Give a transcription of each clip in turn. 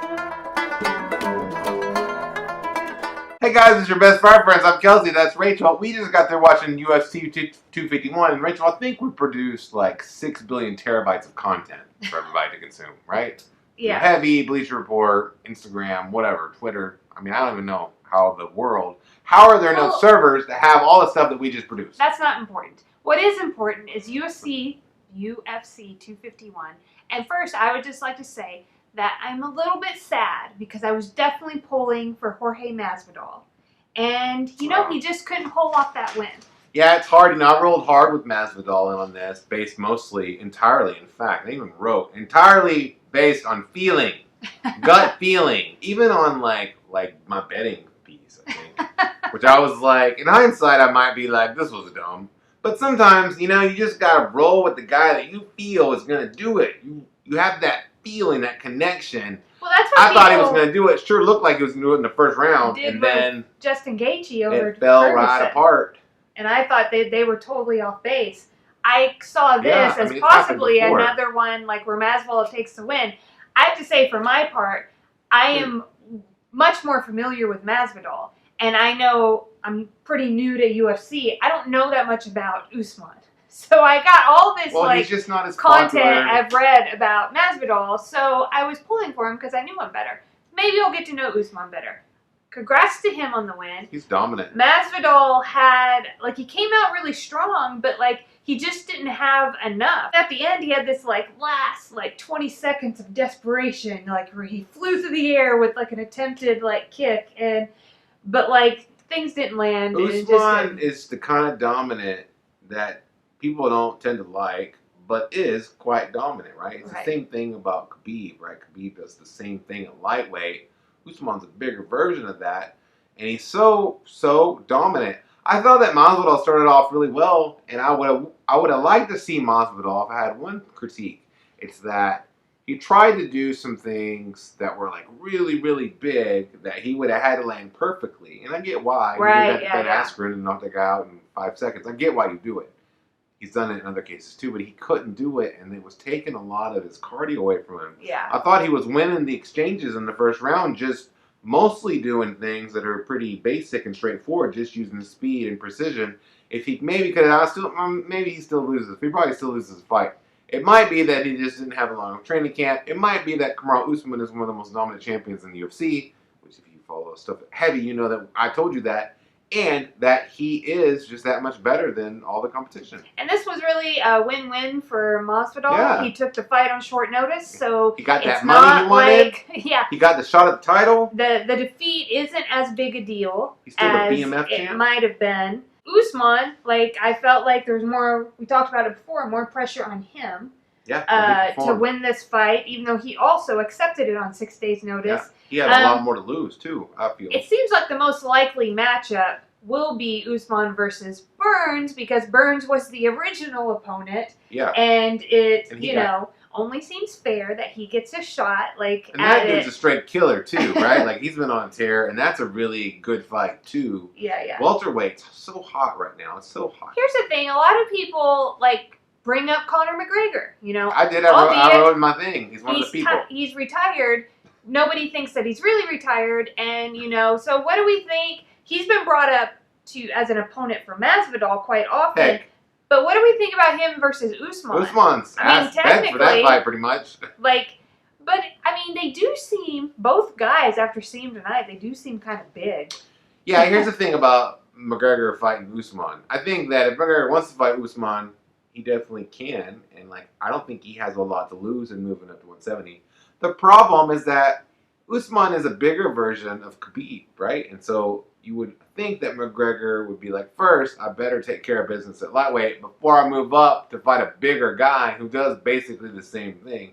Hey guys, it's your best fight friends. I'm Kelsey. That's Rachel. We just got there watching UFC 251, and Rachel, I think we produced like 6 billion terabytes of content for everybody to consume, right? Yeah. Heavy, Bleacher Report, Instagram, whatever, Twitter. I mean, I don't even know how are there no servers that have all the stuff that we just produced? That's not important. What is important is UFC 251. And first, I would just like to say that I'm a little bit sad because I was definitely pulling for Jorge Masvidal. And, he just couldn't pull off that win. Yeah, it's hard. I rolled hard with Masvidal on this, based entirely, in fact, I even wrote, entirely based on feeling, gut feeling, even on like my betting piece, I think. Which I was like, in hindsight, I might be like, this was dumb. But sometimes, you just got to roll with the guy that you feel is going to do it. You have that feeling, that connection. Well, that's what I thought he was going to do it. Sure looked like he was going to do it in the first round. And then Justin Gaethje over it fell right apart. And I thought they were totally off base. I saw this as possibly another one like where Masvidal takes the win. I have to say, for my part, I am much more familiar with Masvidal. And I know I'm pretty new to UFC. I don't know that much about Usman. So I got all this he's just not as content popular. I've read about Masvidal. So I was pulling for him because I knew him better. Maybe I'll get to know Usman better. Congrats to him on the win. He's dominant. Masvidal he came out really strong, but he just didn't have enough. At the end, he had this last 20 seconds of desperation, where he flew through the air with an attempted kick, but things didn't land. Usman is the kind of dominant that people don't tend to like, but is quite dominant, right? It's the same thing about Khabib, right? Khabib does the same thing at lightweight. Usman's a bigger version of that, and he's so dominant. I thought that Masvidal started off really well, and I would have liked to see Masvidal. If I had one critique, it's that he tried to do some things that were really, really big that he would have had to land perfectly, and I get why. Right? He did that aspirin and knocked the guy out in 5 seconds. I get why you do it. He's done it in other cases too, but he couldn't do it, and it was taking a lot of his cardio away from him. Yeah. I thought he was winning the exchanges in the first round, just mostly doing things that are pretty basic and straightforward, just using speed and precision. If he maybe could have maybe he still loses. He probably still loses the fight. It might be that he just didn't have a long training camp. It might be that Kamaru Usman is one of the most dominant champions in the UFC, which if you follow stuff heavy, you know that I told you that. And that he is just that much better than all the competition. And this was really a win-win for Masvidal. Yeah. He took the fight on short notice, so he got that money he wanted. Yeah. He got the shot at the title. The defeat isn't as big a deal He's still as the BMF champ. It might have been. Usman, I felt like there was more, we talked about it before, more pressure on him. Yeah, to win this fight, even though he also accepted it on 6 days' notice. Yeah. He had a lot more to lose, too, I feel. It seems like the most likely matchup will be Usman versus Burns, because Burns was the original opponent. Yeah. And only seems fair that he gets a shot. And that dude's a straight killer, too, right? He's been on a tear, and that's a really good fight, too. Yeah. Welterweight's so hot right now. It's so hot. Here's the thing. A lot of people, bring up Conor McGregor, I did. I wrote in my thing. He's one of the people. He's retired. Nobody thinks that he's really retired. And, so what do we think? He's been brought up as an opponent for Masvidal quite often. Heck. But what do we think about him versus Usman? Usman's technically for that fight, pretty much. But, they do seem, both guys, after seeing him tonight, they do seem kind of big. Yeah, here's the thing about McGregor fighting Usman. I think that if McGregor wants to fight Usman, he definitely can, and I don't think he has a lot to lose in moving up to 170. The problem is that Usman is a bigger version of Khabib, right? And so you would think that McGregor would be first, I better take care of business at lightweight before I move up to fight a bigger guy who does basically the same thing.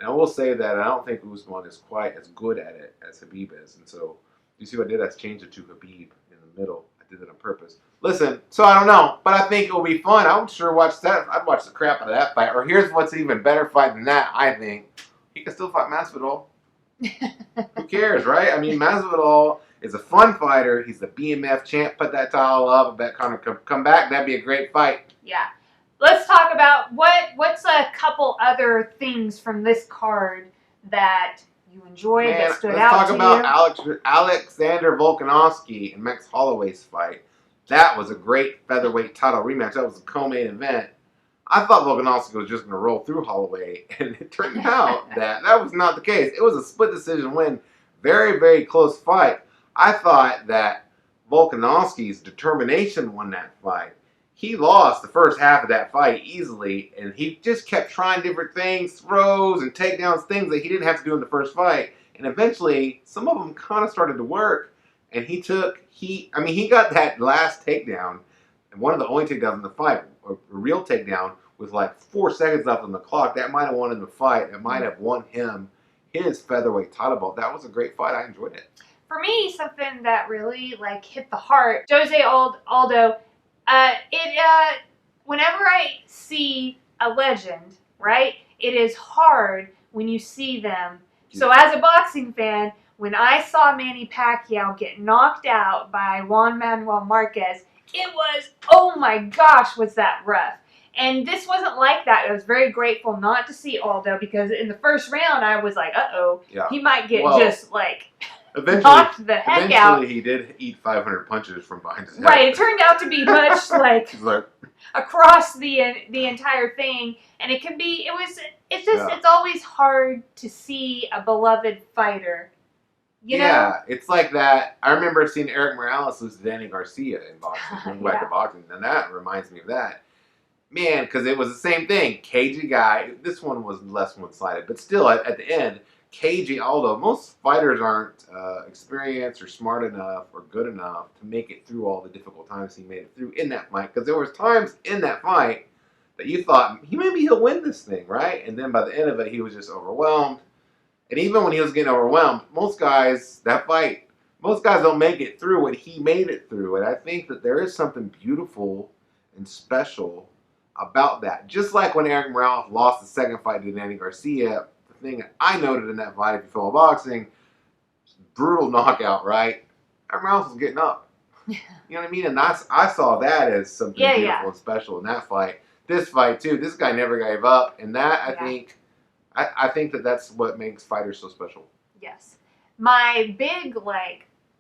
Now, we'll say that I don't think Usman is quite as good at it as Khabib is, and so you see what I did? I changed it to Khabib in the middle. Did it on purpose. Listen, so I don't know, but I think it'll be fun. I would sure watch that. I'd watch the crap out of that fight. Or here's what's even better fight than that, I think. He can still fight Masvidal. Who cares, right? Masvidal is a fun fighter. He's the BMF champ. Put that title up. I bet Conor could come back. That'd be a great fight. Yeah. Let's talk about what's a couple other things from this card that you enjoyed that stood let's out talk to about you? Alexander Volkanovski and Max Holloway's fight. That was a great featherweight title rematch. That was a co-main event. I thought Volkanovski was just going to roll through Holloway, and it turned out that was not the case. It was a split decision win. Very, very close fight. I thought that Volkanovski's determination won that fight. He lost the first half of that fight easily, and he just kept trying different things, throws and takedowns, things that he didn't have to do in the first fight. And eventually, some of them kind of started to work, and he got that last takedown, and one of the only takedowns in the fight, a real takedown, with like 4 seconds left on the clock. That might have won him the fight. It might have won him his featherweight title belt. That was a great fight. I enjoyed it. For me, something that really like hit the heart, Jose Aldo. Whenever I see a legend, right, it is hard when you see them. So as a boxing fan, when I saw Manny Pacquiao get knocked out by Juan Manuel Marquez, it was, oh my gosh, was that rough. And this wasn't like that. I was very grateful not to see Aldo because in the first round, I was like, he might get just like knocked the heck out. Eventually, he did eat 500 punches from behind his head. Right, it turned out to be much like across the entire thing, and it's always hard to see a beloved fighter. You know? It's like that. I remember seeing Eric Morales lose to Danny Garcia in boxing, going back to boxing, and that reminds me of that. Man, because it was the same thing. Cagey guy. This one was less one-sided, but still, at the end, cagey Aldo. Most fighters aren't experienced or smart enough or good enough to make it through all the difficult times he made it through in that fight. Because there was times in that fight that you thought, maybe he'll win this thing, right? And then by the end of it, he was just overwhelmed. And even when he was getting overwhelmed, most guys don't make it through what he made it through. And I think that there is something beautiful and special about that. Just like when Eric Morales lost the second fight to Danny Garcia, the thing I noted in that fight, if you follow boxing, brutal knockout, right? Eric Morales was getting up. You know what I mean? And I saw that as something beautiful and special in that fight. This fight too, this guy never gave up, and that I think that that's what makes fighters so special. Yes. My big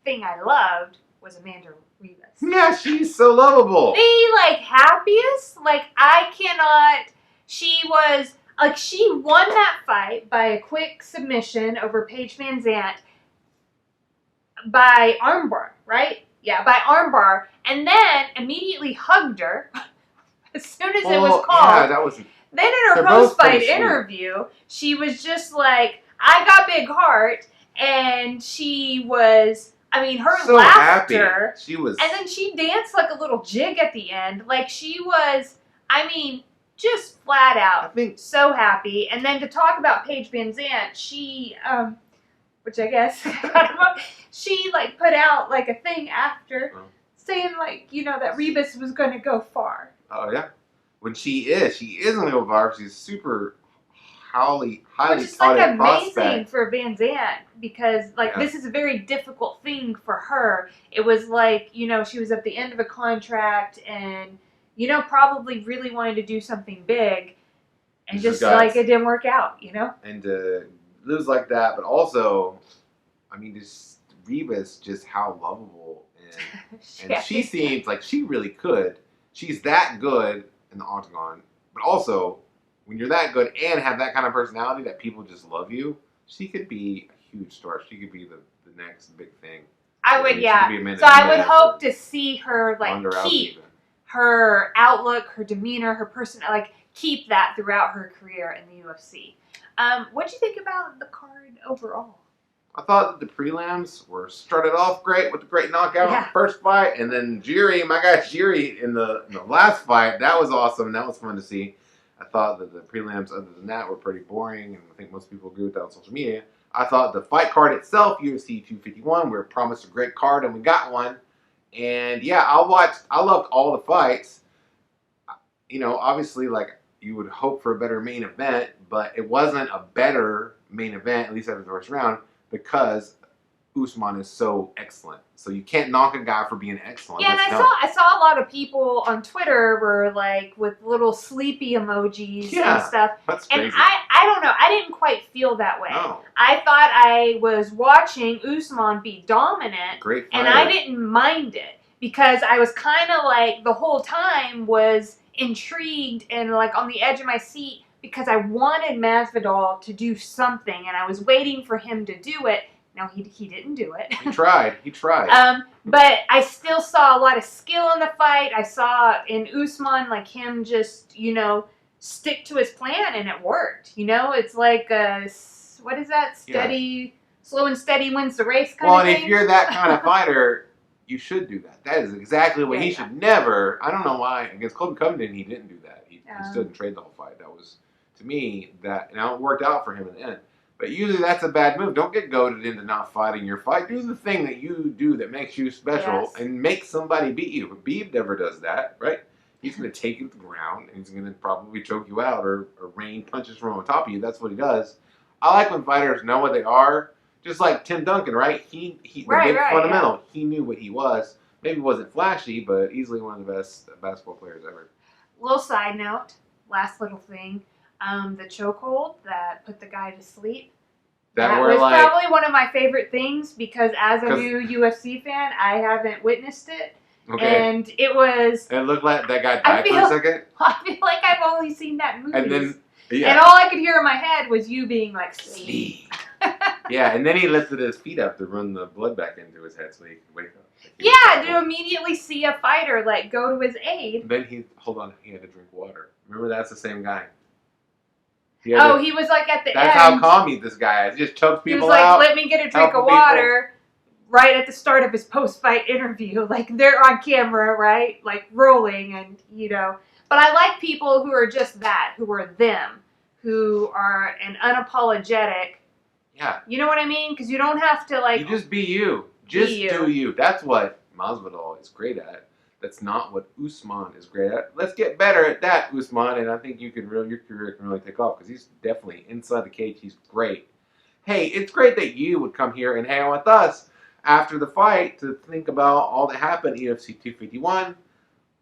thing I loved was Amanda Ribas. Yeah, she's so lovable. The happiest, I cannot. She was she won that fight by a quick submission over Paige Van Zandt by armbar, right? Yeah, by armbar, and then immediately hugged her as soon as it was called. Yeah, that was. Then in her post-fight interview, she was just like, "I got big heart," and she was. I mean, her so laughter. Happy. She was. And then she danced like a little jig at the end. She was, just flat out. I think so happy. And then to talk about Paige Van Zandt, she, which I guess, she put out a thing after saying that Ribas was going to go far. Oh yeah. When she is going to go far. She's super highly which is touted amazing prospect. for Van Zandt because this is a very difficult thing for her. It was she was at the end of a contract and probably really wanted to do something big and just it didn't work out, And to lose like that, but also just Ribas, just how lovable and she seems like she really could. She's that good in the octagon, but also when you're that good and have that kind of personality that people just love you, she could be a huge star. She could be the next big thing. I would, So I would hope to see her keep her outlook, her demeanor, her keep that throughout her career in the UFC. What'd you think about the card overall? I thought that the prelims were started off great with the great knockout in the first fight, and then my guy Jiri in the last fight, that was awesome. That was fun to see. I thought that the prelims, other than that, were pretty boring, and I think most people agree with that on social media. I thought the fight card itself, UFC 251, we were promised a great card, and we got one. And yeah, I loved all the fights. Obviously, you would hope for a better main event, but it wasn't a better main event, at least after the first round, because Usman is so excellent. So you can't knock a guy for being excellent. Yeah, and I saw a lot of people on Twitter were like with little sleepy emojis and stuff. That's crazy. And I don't know. I didn't quite feel that way. No. I thought I was watching Usman be dominant. Great fighter. And I didn't mind it because I was kind of like the whole time was intrigued and like on the edge of my seat because I wanted Masvidal to do something and I was waiting for him to do it. No, he didn't do it. He tried. But I still saw a lot of skill in the fight. I saw in Usman, like him just, stick to his plan, and it worked. It's like, what is that? Slow and steady wins the race kind of thing. Well, and if you're that kind of fighter, you should do that. That is exactly what he should never. I don't know why. Against Colby Covington, he didn't do that. He stood and traded the whole fight. That was, to me, now it worked out for him in the end. But usually that's a bad move. Don't get goaded into not fighting your fight. Do the thing that you do that makes you special and make somebody beat you. But Beeb never does that, right? He's going to take you to the ground and he's going to probably choke you out or rain punches from on top of you. That's what he does. I like when fighters know what they are. Just like Tim Duncan, right? He fundamental. Yeah. He knew what he was. Maybe he wasn't flashy, but easily one of the best basketball players ever. Little side note, last little thing. The chokehold that put the guy to sleep. That was probably one of my favorite things because as a new UFC fan, I haven't witnessed it. Okay. And it was... It looked like that guy died for a second? I feel like I've only seen that in movies. And then... Yeah. And all I could hear in my head was you being like, sleep. Yeah, and then he lifted his feet up to run the blood back into his head so he could wake up. To immediately see a fighter like go to his aid. Then he had to drink water. Remember, that's the same guy. He was like at the end. That's how calm this guy is. He just chokes people out. He was like, let me get a drink of water right at the start of his post-fight interview. Like, they're on camera, right? Like, rolling and, But I like people who are just that, who are them, who are an unapologetic. Yeah. You know what I mean? Because you don't have to, like... You just be you. Just do you. That's what Masvidal is great at. That's not what Usman is great at. Let's get better at that, Usman, and I think your career can really take off because he's definitely inside the cage. He's great. Hey, it's great that you would come here and hang out with us after the fight to think about all that happened at UFC 251.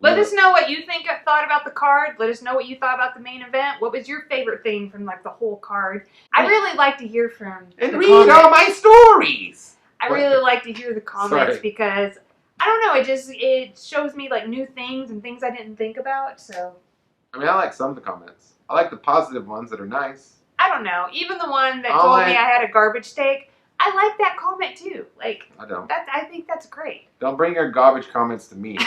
Let us know what you thought about the card. Let us know what you thought about the main event. What was your favorite thing from like the whole card? I really like to hear from and read all my stories. I really like to hear the comments because I don't know. It shows me like new things and things I didn't think about. So, I mean, I like some of the comments. I like the positive ones that are nice. I don't know. Even the one that told me I had a garbage take. I like that comment too. Like I don't. I think that's great. Don't bring your garbage comments to me.